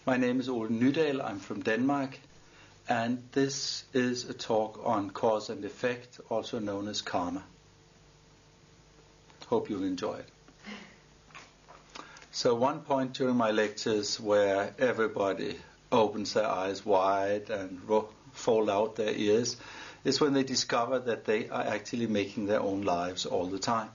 My name is Ole Nydal, I'm from Denmark, and this is a talk on cause and effect, also known as karma. Hope you'll enjoy it. So one point during my lectures where everybody opens their eyes wide and fold out their ears is when they discover that they are actually making their own lives all the time.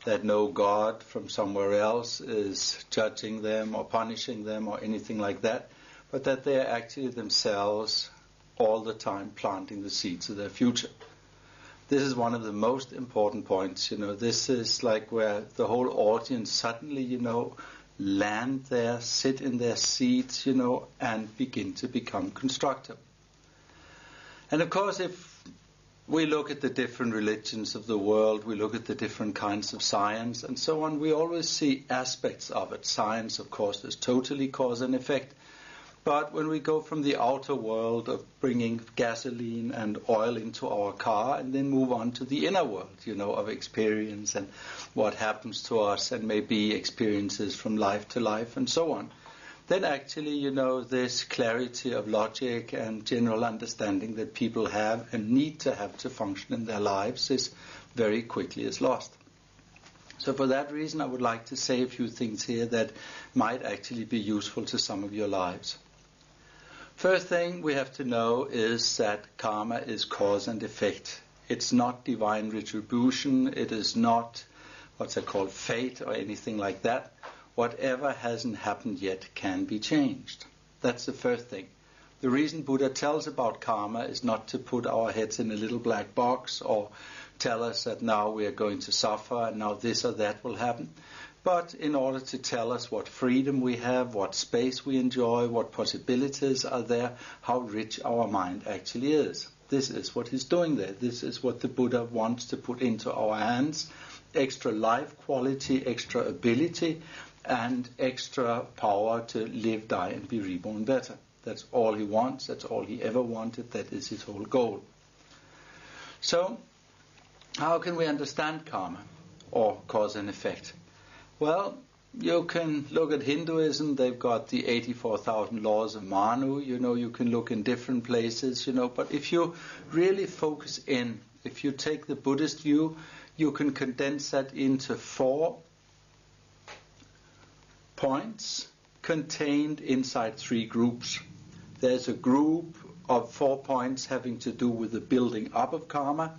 That no God from somewhere else is judging them or punishing them or anything like that, but that they are actually themselves all the time planting the seeds of their future. This is one of the most important points. This is like where the whole audience suddenly, land there, sit in their seats, and begin to become constructive. And of course, if we look at the different religions of the world, we look at the different kinds of science and so on, we always see aspects of it. Science, of course, is totally cause and effect. But when we go from the outer world of bringing gasoline and oil into our car and then move on to the inner world, of experience and what happens to us and maybe experiences from life to life and so on, then actually, this clarity of logic and general understanding that people have and need to have to function in their lives is very quickly is lost. So for that reason, I would like to say a few things here that might actually be useful to some of your lives. First thing we have to know is that karma is cause and effect. It's not divine retribution. It is not what's called fate or anything like that. Whatever hasn't happened yet can be changed. That's the first thing. The reason Buddha tells about karma is not to put our heads in a little black box or tell us that now we are going to suffer and now this or that will happen, but in order to tell us what freedom we have, what space we enjoy, what possibilities are there, how rich our mind actually is. This is what he's doing there. This is what the Buddha wants to put into our hands. Extra life quality, extra ability, and extra power to live, die, and be reborn better. That's all he wants. That's all he ever wanted. That is his whole goal. So, how can we understand karma or cause and effect? Well, you can look at Hinduism. They've got the 84,000 laws of Manu. You can look in different places, But if you really focus in, if you take the Buddhist view, you can condense that into 4 points contained inside 3 groups. There's a group of 4 points having to do with the building up of karma,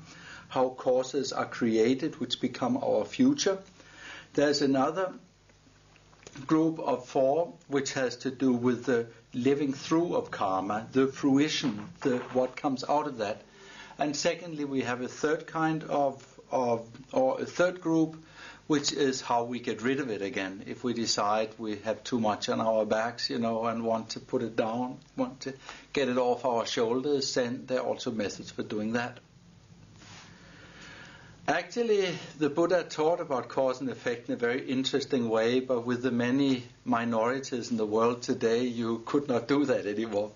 how causes are created which become our future. There's another group of 4 which has to do with the living through of karma, the fruition, what comes out of that. And secondly, we have a third kind or a third group, which is how we get rid of it again. If we decide we have too much on our backs, and want to put it down, want to get it off our shoulders, then there are also methods for doing that. Actually, the Buddha taught about cause and effect in a very interesting way, but with the many minorities in the world today, you could not do that anymore.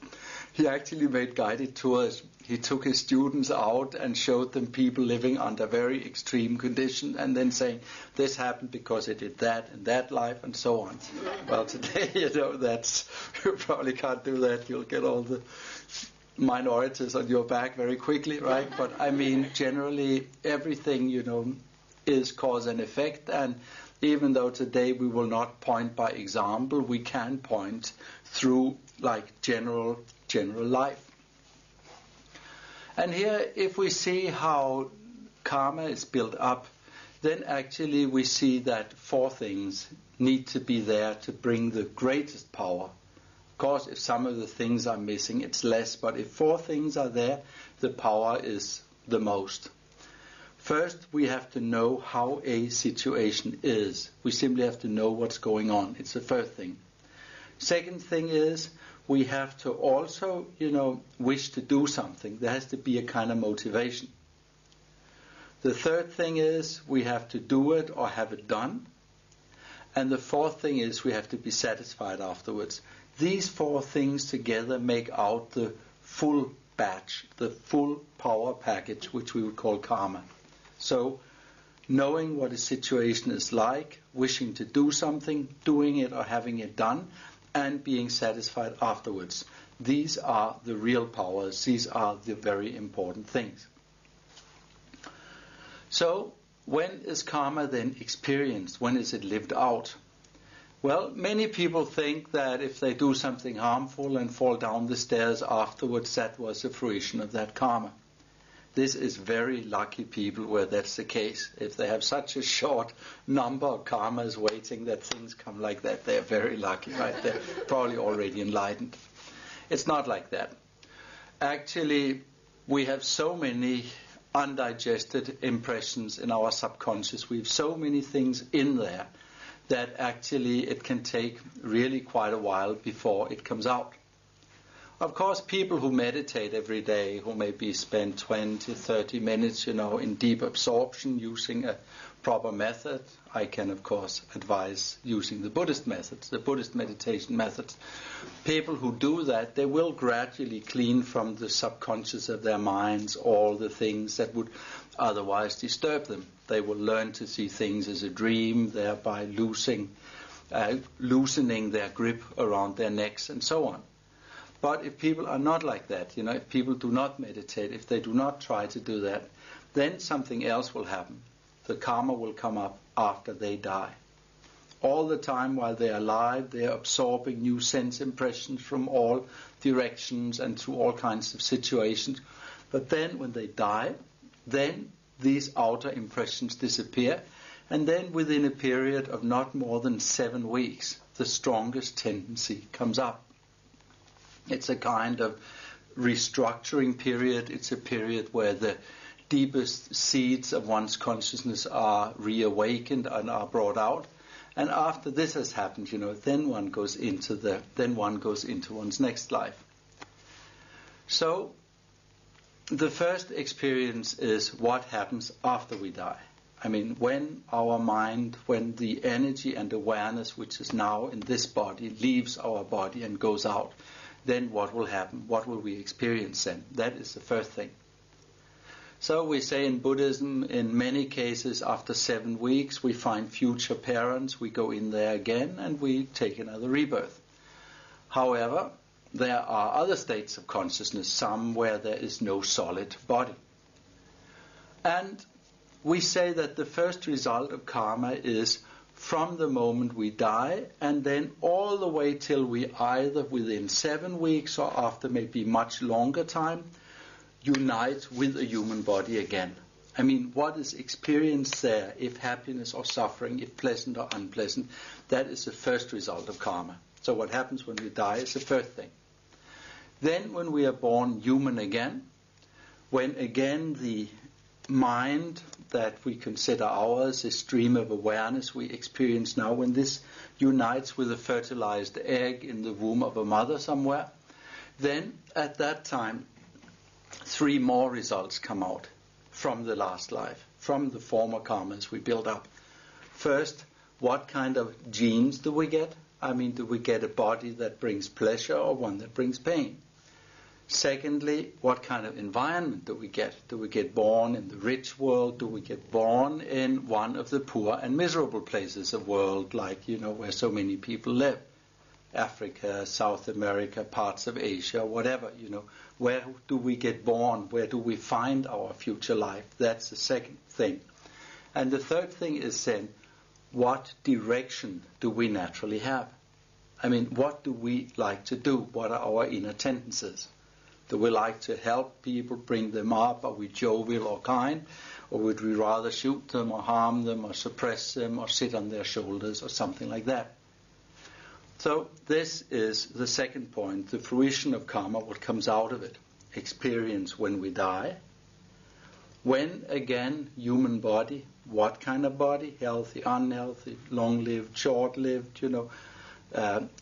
He actually made guided tours. He took his students out and showed them people living under very extreme conditions and then saying, this happened because it did that in that life and so on. Well, today, you probably can't do that. You'll get all the minorities on your back very quickly, right? But I mean, generally, everything, is cause and effect. And even though today we will not point by example, we can point through like general life. And here, if we see how karma is built up, then actually we see that 4 things need to be there to bring the greatest power. Of course, if some of the things are missing, it's less, but if 4 things are there, the power is the most. First, we have to know how a situation is. We simply have to know what's going on. It's the first thing. Second thing is, we have to also, wish to do something. There has to be a kind of motivation. The third thing is, we have to do it or have it done. And the fourth thing is, we have to be satisfied afterwards. These 4 things together make out the full batch, the full power package, which we would call karma. So, knowing what a situation is like, wishing to do something, doing it or having it done, and being satisfied afterwards. These are the real powers. These are the very important things. So, when is karma then experienced? When is it lived out? Well, many people think that if they do something harmful and fall down the stairs afterwards, that was the fruition of that karma. This is very lucky people where that's the case. If they have such a short number of karmas waiting that things come like that, they're very lucky, right? They're probably already enlightened. It's not like that. Actually, we have so many undigested impressions in our subconscious. We have so many things in there that actually it can take really quite a while before it comes out. Of course, people who meditate every day, who maybe spend 20, 30 minutes, in deep absorption using a proper method, I can, of course, advise using the Buddhist methods, the Buddhist meditation methods. People who do that, they will gradually clean from the subconscious of their minds all the things that would otherwise disturb them. They will learn to see things as a dream, thereby loosening their grip around their necks and so on. But if people are not like that, if people do not meditate, if they do not try to do that, then something else will happen. The karma will come up after they die. All the time while they are alive, they are absorbing new sense impressions from all directions and through all kinds of situations. But then when they die, then these outer impressions disappear, and then within a period of not more than 7 weeks, the strongest tendency comes up. It's a kind of restructuring period. It's a period where the deepest seeds of one's consciousness are reawakened and are brought out. And after this has happened, then one goes into one's next life. So the first experience is what happens after we die. I mean, when our mind, when the energy and awareness which is now in this body leaves our body and goes out, then what will happen? What will we experience then? That is the first thing. So we say in Buddhism, in many cases, after 7 weeks, we find future parents, we go in there again, and we take another rebirth. However, there are other states of consciousness, some where there is no solid body. And we say that the first result of karma is from the moment we die, and then all the way till we either within 7 weeks or after maybe much longer time, unite with a human body again. I mean, what is experienced there, if happiness or suffering, if pleasant or unpleasant, that is the first result of karma. So what happens when we die is the first thing. Then when we are born human again, when again the mind that we consider ours, this stream of awareness we experience now, when this unites with a fertilized egg in the womb of a mother somewhere, then at that time 3 more results come out from the last life, from the former karmas we build up. First, what kind of genes do we get? I mean, do we get a body that brings pleasure or one that brings pain? Secondly, what kind of environment do we get? Do we get born in the rich world? Do we get born in one of the poor and miserable places of the world, like, where so many people live? Africa, South America, parts of Asia, whatever, Where do we get born? Where do we find our future life? That's the second thing. And the third thing is then, what direction do we naturally have? I mean, what do we like to do? What are our inner tendencies? Do we like to help people, bring them up? Are we jovial or kind? Or would we rather shoot them or harm them or suppress them or sit on their shoulders or something like that? So this is the second point, the fruition of karma, what comes out of it. Experience when we die. When, again, human body, what kind of body? Healthy, unhealthy, long-lived, short-lived,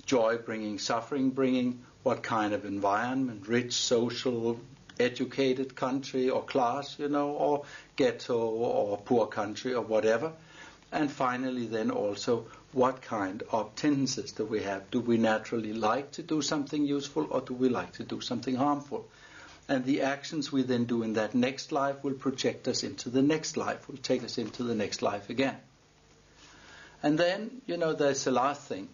joy-bringing, suffering-bringing. What kind of environment? Rich, social, educated country or class, or ghetto or poor country or whatever. And finally then also, what kind of tendencies do we have? Do we naturally like to do something useful, or do we like to do something harmful? And the actions we then do in that next life will project us into the next life, will take us into the next life again. And then, there's the last thing.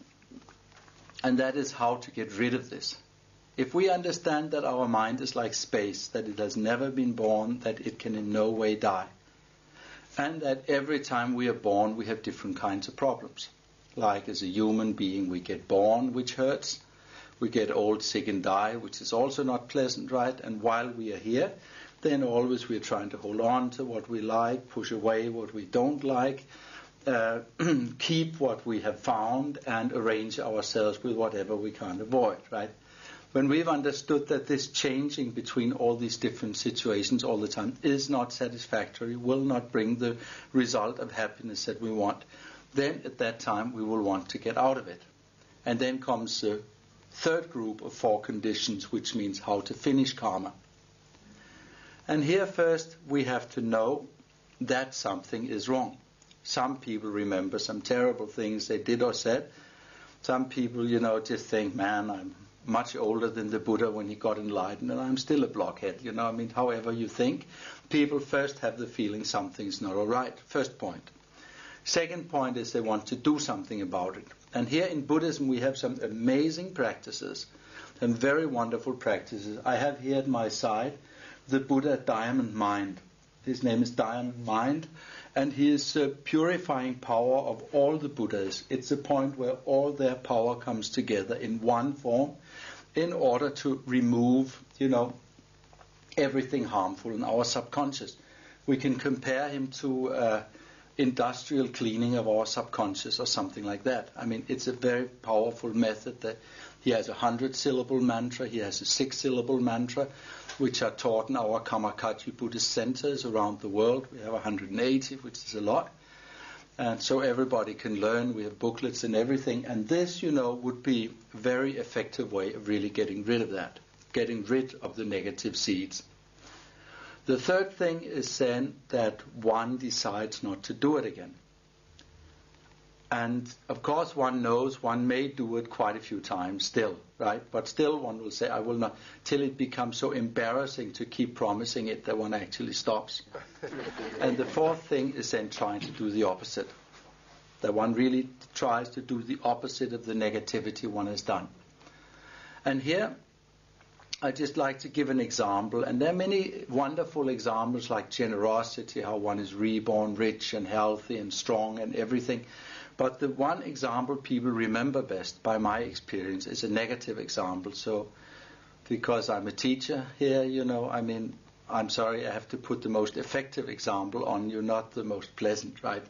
And that is how to get rid of this. If we understand that our mind is like space, that it has never been born, that it can in no way die, and that every time we are born we have different kinds of problems. Like as a human being we get born, which hurts. We get old, sick and die, which is also not pleasant, right? And while we are here, then always we are trying to hold on to what we like, push away what we don't like, keep what we have found, and arrange ourselves with whatever we can't avoid, right? When we've understood that this changing between all these different situations all the time is not satisfactory, will not bring the result of happiness that we want, then at that time we will want to get out of it. And then comes the third group of 4 conditions, which means how to finish karma. And here first we have to know that something is wrong. Some people remember some terrible things they did or said. Some people, just think, man, I'm much older than the Buddha when he got enlightened, and I'm still a blockhead. However you think, people first have the feeling something's not all right. First point. Second point is they want to do something about it. And here in Buddhism we have some amazing practices, some very wonderful practices. I have here at my side the Buddha Diamond Mind. His name is Diamond Mind, and he is purifying power of all the Buddhas. It's a point where all their power comes together in one form in order to remove, everything harmful in our subconscious. We can compare him to industrial cleaning of our subconscious or something like that. It's a very powerful method. That he has a 100-syllable mantra, he has a 6-syllable mantra, which are taught in our Kamakaji Buddhist centers around the world. We have 180, which is a lot. And so everybody can learn. We have booklets and everything. And this, would be a very effective way of really getting rid of that, getting rid of the negative seeds. The third thing is then that one decides not to do it again. And of course one knows one may do it quite a few times still, right? But still one will say, I will not, till it becomes so embarrassing to keep promising it that one actually stops. And the fourth thing is then trying to do the opposite. That one really tries to do the opposite of the negativity one has done. And here I'd just like to give an example, and there are many wonderful examples like generosity, how one is reborn rich and healthy and strong and everything. But the one example people remember best, by my experience, is a negative example. So, because I'm a teacher here, I'm sorry, I have to put the most effective example on you, not the most pleasant, right?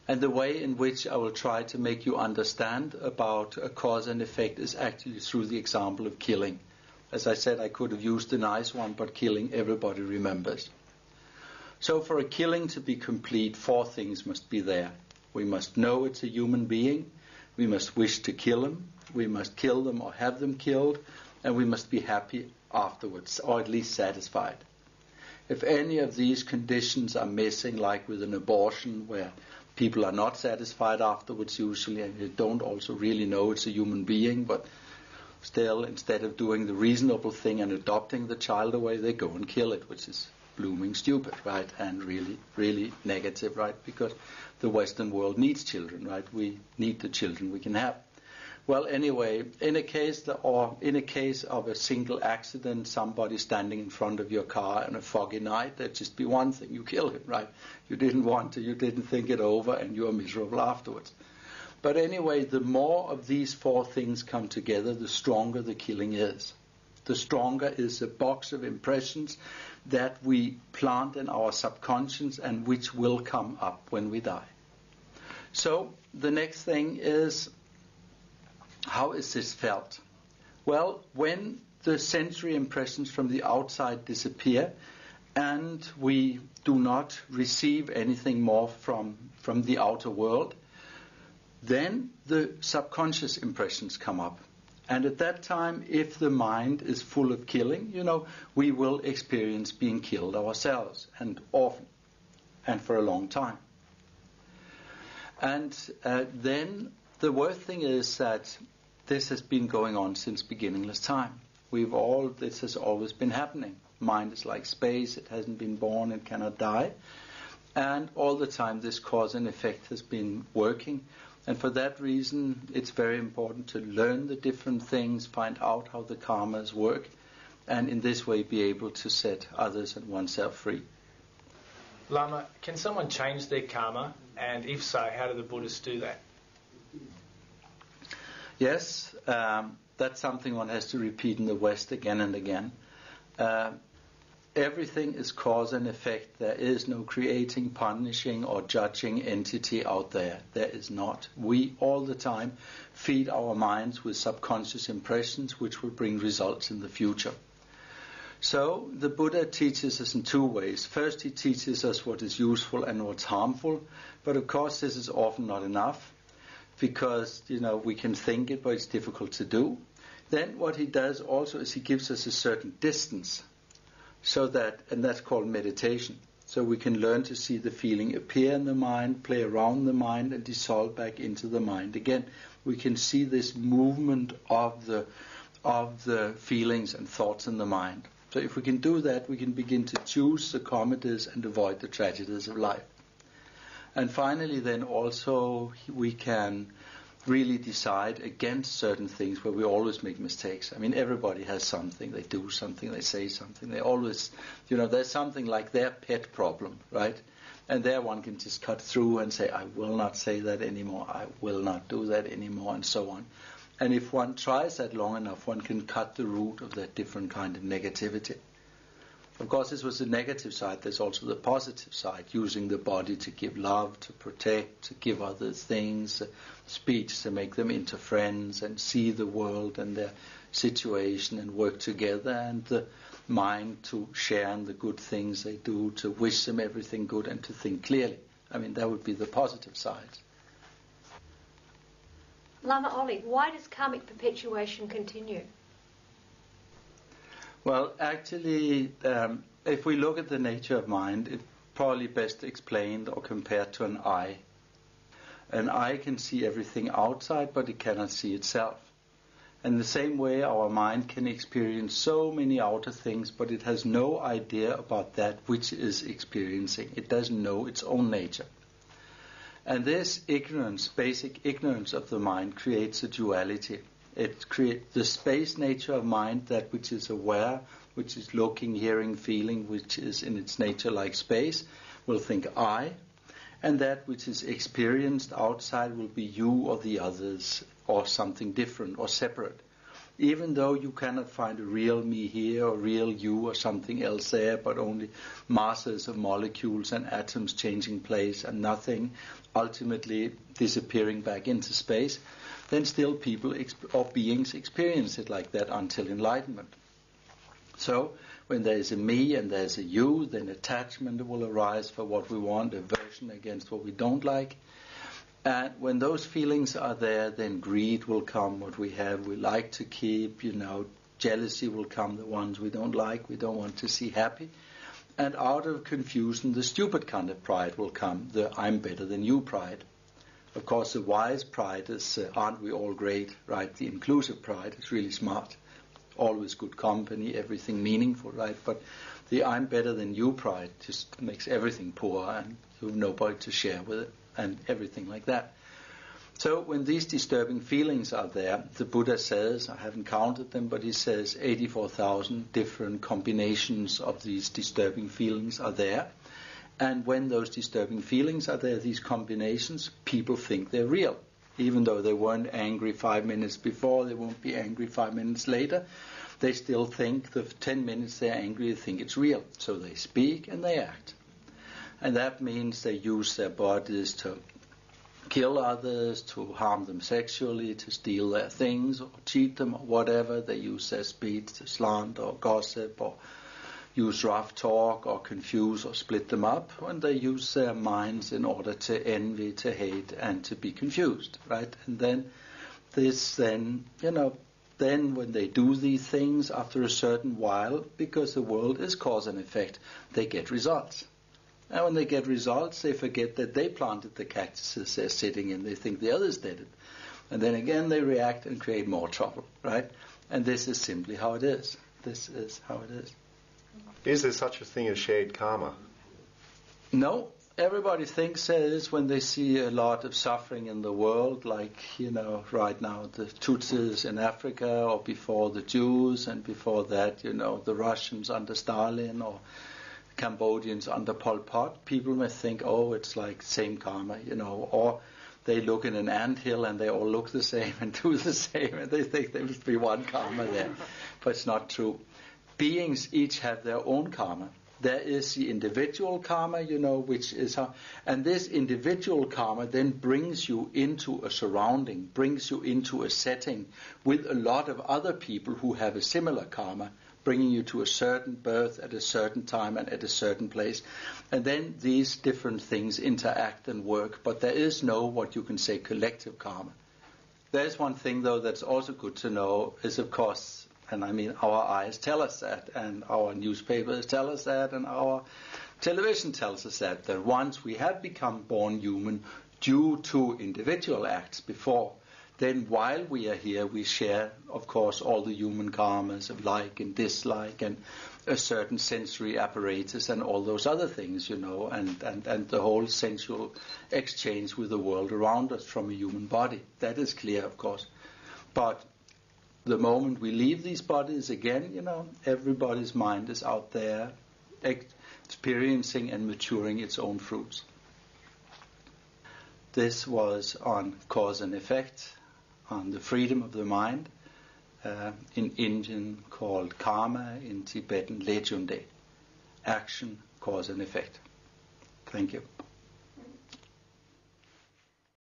And the way in which I will try to make you understand about a cause and effect is actually through the example of killing. As I said, I could have used a nice one, but killing everybody remembers. So for a killing to be complete, 4 things must be there. We must know it's a human being, we must wish to kill him, we must kill them or have them killed, and we must be happy afterwards, or at least satisfied. If any of these conditions are missing, like with an abortion, where people are not satisfied afterwards usually, and they don't also really know it's a human being, but still, instead of doing the reasonable thing and adopting the child away, they go and kill it, which is blooming stupid, right? And really, really negative, right? Because the Western world needs children, right? We need the children we can have. Well, anyway, in a case of a single accident, somebody standing in front of your car on a foggy night, there'd just be one thing: you kill him, right? You didn't want to, you didn't think it over, and you are miserable afterwards. But anyway, the more of these 4 things come together, the stronger the killing is. The stronger is the box of impressions that we plant in our subconscious and which will come up when we die. So the next thing is, how is this felt? Well, when the sensory impressions from the outside disappear and we do not receive anything more from the outer world, then the subconscious impressions come up. And at that time, if the mind is full of killing, we will experience being killed ourselves, and often, and for a long time. And then the worst thing is that this has been going on since beginningless time. This has always been happening. Mind is like space, it hasn't been born, it cannot die. And all the time this cause and effect has been working. And for that reason, it's very important to learn the different things, find out how the karmas work, and in this way be able to set others and oneself free. Lama, can someone change their karma? And if so, how do the Buddhists do that? Yes, that's something one has to repeat in the West again and again. Everything is cause and effect. There is no creating, punishing, or judging entity out there. There is not. We all the time feed our minds with subconscious impressions which will bring results in the future. So the Buddha teaches us in two ways. First, he teaches us what is useful and what's harmful. But of course, this is often not enough because, we can think it, but it's difficult to do. Then what he does also is he gives us a certain distance. And that's called meditation. So we can learn to see the feeling appear in the mind, play around the mind, and dissolve back into the mind again. We can see this movement of the feelings and thoughts in the mind. So if we can do that, we can begin to choose the comedies and avoid the tragedies of life. And finally, then also we can really decide against certain things where we always make mistakes. I mean, everybody has something. They do something, they say something. They always, there's something like their pet problem, right? And there one can just cut through and say, I will not say that anymore. I will not do that anymore, and so on. And if one tries that long enough, one can cut the root of that different kind of negativity. Of course, this was the negative side. There's also the positive side, using the body to give love, to protect, to give others things, speech to make them into friends and see the world and their situation and work together, and the mind to share in the good things they do, to wish them everything good and to think clearly. I mean, that would be the positive side. Lama Ollie, why does karmic perpetuation continue? Well, actually, if we look at the nature of mind, it's probably best explained or compared to an eye. An eye can see everything outside, but it cannot see itself. In the same way, our mind can experience so many outer things, but it has no idea about that which is experiencing. It doesn't know its own nature. And this ignorance, basic ignorance of the mind, creates a duality. It creates the space nature of mind, that which is aware, which is looking, hearing, feeling, which is in its nature like space, will think I. And that which is experienced outside will be you or the others, or something different or separate. Even though you cannot find a real me here or real you or something else there, but only masses of molecules and atoms changing place and nothing ultimately disappearing back into space, then still people or beings experience it like that until enlightenment. So when there is a me and there is a you, then attachment will arise for what we want, aversion against what we don't like. And when those feelings are there, then greed will come, what we have, we like to keep, jealousy will come, the ones we don't like, we don't want to see happy. And out of confusion, the stupid kind of pride will come, the I'm better than you pride. Of course, the wise pride is, aren't we all great, right? The inclusive pride is really smart. Always good company, everything meaningful, right? But the I'm better than you pride just makes everything poor and you have nobody to share with it and everything like that. So when these disturbing feelings are there, the Buddha says, I haven't counted them, but he says 84,000 different combinations of these disturbing feelings are there. And when those disturbing feelings are there, these combinations, people think they're real. Even though they weren't angry 5 minutes before, they won't be angry 5 minutes later. They still think the 10 minutes they're angry, they think it's real. So they speak and they act. And that means they use their bodies to kill others, to harm them sexually, to steal their things, or cheat them, or whatever. They use their speech to slander or gossip, or use rough talk, or confuse or split them up. And they use their minds in order to envy, to hate, and to be confused, right? And then then when they do these things, after a certain while, because the world is cause and effect, they get results. And when they get results, they forget that they planted the cactuses they're sitting in. They think the others did it. And then again they react and create more trouble, right? And this is simply how it is. This is how it is. Is there such a thing as shared karma? No, everybody thinks is when they see a lot of suffering in the world, like, right now the Tutsis in Africa, or before the Jews, and before that, the Russians under Stalin, or Cambodians under Pol Pot. People may think, oh, it's like same karma, or they look in an anthill and they all look the same and do the same, and they think there must be one karma there. But it's not true. Beings each have their own karma. There is the individual karma, which is how, and this individual karma then brings you into a surrounding, brings you into a setting with a lot of other people who have a similar karma, bringing you to a certain birth at a certain time and at a certain place. And then these different things interact and work, but there is no, what you can say, collective karma. There's one thing, though, that's also good to know, is, of course, and I mean, our eyes tell us that, and our newspapers tell us that, and our television tells us that once we have become born human due to individual acts before, then while we are here, we share, of course, all the human karmas of like and dislike and a certain sensory apparatus and all those other things, and the whole sensual exchange with the world around us from a human body. That is clear, of course. But the moment we leave these bodies again, everybody's mind is out there experiencing and maturing its own fruits. This was on cause and effect, on the freedom of the mind, in Indian called karma, in Tibetan lechunde, action, cause and effect. Thank you.